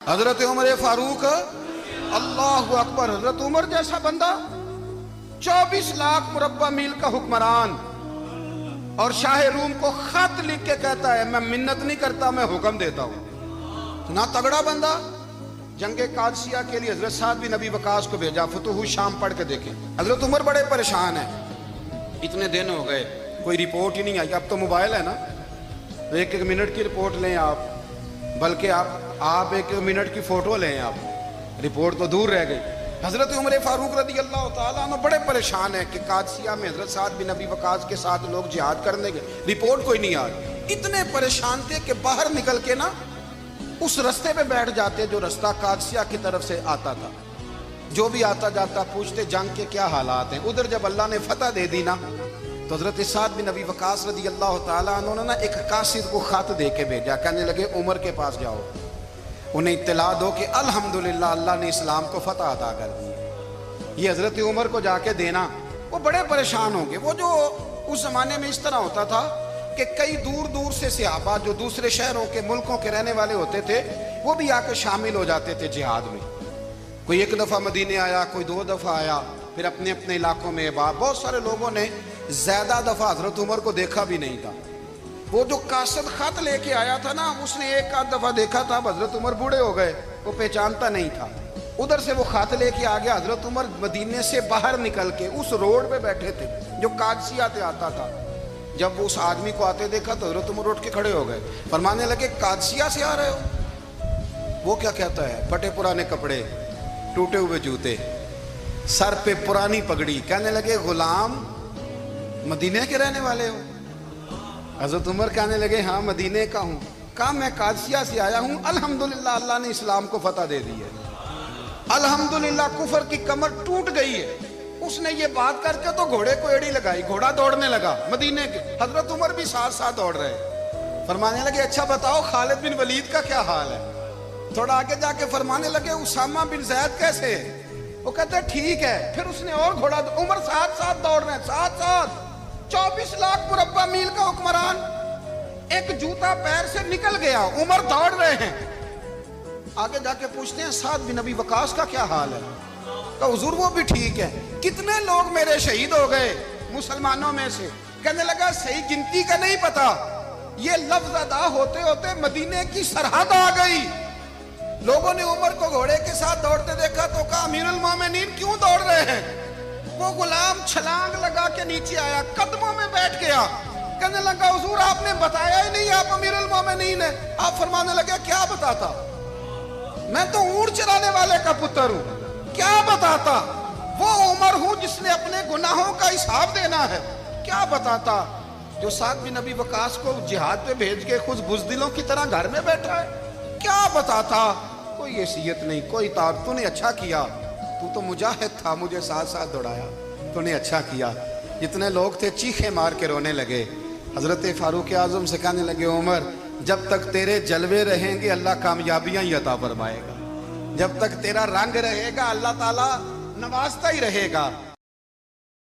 حضرت عمر فاروق اللہ اکبر. حضرت عمر جیسا بندہ 24 لاکھ مربع میل کا حکمران اور شاہ روم کو خط لکھ کے کہتا ہے میں منت نہیں کرتا میں حکم دیتا ہوں. اتنا تگڑا بندہ. جنگ قادسیہ کے لیے حضرت سعد بن ابی وقاص کو بھیجا. فتوح شام پڑھ کے دیکھیں. حضرت عمر بڑے پریشان ہیں. اتنے دن ہو گئے کوئی رپورٹ ہی نہیں آئی. اب تو موبائل ہے نا, ایک ایک منٹ کی رپورٹ لیں آپ, بلکہ آپ ایک ایک منٹ کی فوٹو لیں. آپ رپورٹ تو دور رہ گئی. حضرت عمر فاروق رضی اللہ تعالیٰ عنہ بڑے پریشان ہیں کہ قادسیہ میں حضرت سعد بن ابی وقاص کے ساتھ لوگ جہاد کرنے گئے, رپورٹ کوئی نہیں آ رہی. اتنے پریشان تھے کہ باہر نکل کے نا اس رستے پہ بیٹھ جاتے جو رستہ قادسیہ کی طرف سے آتا تھا. جو بھی آتا جاتا پوچھتے جنگ کے کیا حالات ہیں. ادھر جب اللہ نے فتح دے دی نا تو حضرت سعد بن ابی وقاص رضی اللہ تعالیٰ عنہ نے ایک قاصد کو خط دے کے بھیجا. کہنے لگے عمر کے پاس جاؤ, انہیں اطلاع دو کہ الحمدللہ اللہ نے اسلام کو فتح عطا کر دی. یہ حضرت عمر کو جا کے دینا. وہ بڑے پریشان ہوں گے. وہ جو اس زمانے میں اس طرح ہوتا تھا کہ کئی دور دور سے صحابہ جو دوسرے شہروں کے ملکوں کے رہنے والے ہوتے تھے وہ بھی آ کے شامل ہو جاتے تھے جہاد میں. کوئی ایک دفعہ مدینے آیا, کوئی 2 دفعہ آیا, پھر اپنے اپنے علاقوں میں. بہت سارے لوگوں نے زیادہ دفعہ حضرت عمر کو دیکھا بھی نہیں تھا. وہ جو قاصد خط لے کے آیا تھا نا اس نے 1 دفعہ دیکھا تھا. حضرت عمر بوڑھے ہو گئے, وہ پہچانتا نہیں تھا. ادھر سے وہ خط لے کے آ گیا. حضرت عمر مدینے سے باہر نکل کے اس روڈ پہ بیٹھے تھے جو قادسیہ سے آتا تھا. جب وہ اس آدمی کو آتے دیکھا تو حضرت عمر اٹھ کے کھڑے ہو گئے, فرمانے لگے قادسیہ سے آ رہے ہو؟ وہ کیا کہتا ہے, پھٹے پرانے کپڑے, ٹوٹے ہوئے جوتے, سر پہ پرانی پگڑی. کہنے لگے غلام مدینے کے رہنے والے ہو؟ حضرت عمر کہنے لگے ہاں مدینے کا ہوں. کہا میں قادسیہ سے آیا ہوں, الحمدللہ اللہ نے اسلام کو فتح دے دی ہے, الحمدللہ کفر کی کمر ٹوٹ گئی ہے. اس نے یہ بات کر کے تو گھوڑے کو ایڑی لگائی, گھوڑا دوڑنے لگا مدینے کے. حضرت عمر بھی ساتھ ساتھ دوڑ رہے. فرمانے لگے اچھا بتاؤ خالد بن ولید کا کیا حال ہے؟ تھوڑا آگے جا کے فرمانے لگے اسامہ بن زید کیسے؟ وہ کہتے ہیں ٹھیک ہے. پھر اس نے اور گھوڑا. عمر ساتھ ساتھ دوڑ رہے ہیں, ساتھ ساتھ. 24 لاکھ مربع میل کا حکمران, ایک جوتا پیر سے نکل گیا, عمر دوڑ رہے ہیں. آگے جا کے پوچھتے ہیں سعد بن ابی وقاص کا کیا حال ہے؟ کہ حضور وہ بھی ٹھیک ہے. کتنے لوگ میرے شہید ہو گئے مسلمانوں میں سے؟ کہنے لگا صحیح گنتی کا نہیں پتا. یہ لفظ ادا ہوتے ہوتے مدینے کی سرحد آ گئی. لوگوں نے عمر کو گھوڑے کے ساتھ دوڑتے دیکھا تو کہا امیر المومنین کیوں دوڑ رہے ہیں؟ وہ غلام چھلانگ لگا کے نیچے آیا, قدموں میں بیٹھ گیا. کہنے لگا حضور آپ نے بتایا ہی نہیں آپ امیر المومنین ہیں. آپ فرمانے لگے کیا بتاتا, میں تو اونٹ چرانے والے کا پتر ہوں, کیا بتاتا. وہ عمر ہوں جس نے اپنے گناہوں کا حساب دینا ہے. کیا بتاتا جو سعد بن ابی وقاص کو جہاد پہ بھیج کے خود بزدلوں کی طرح گھر میں بیٹھا ہے. کیا بتاتا. کوئی حیثیت نہیں, کوئی طاقت. تو نے اچھا کیا, تو تو مجاہد تھا, مجھے ساتھ ساتھ دوڑایا, تو نے اچھا کیا. جتنے لوگ تھے چیخیں مار کے رونے لگے. حضرت فاروق اعظم سے کہنے لگے عمر جب تک تیرے جلوے رہیں گے اللہ کامیابیاں ہی عطا فرمائے گا, جب تک تیرا رنگ رہے گا اللہ تعالیٰ نوازتا ہی رہے گا.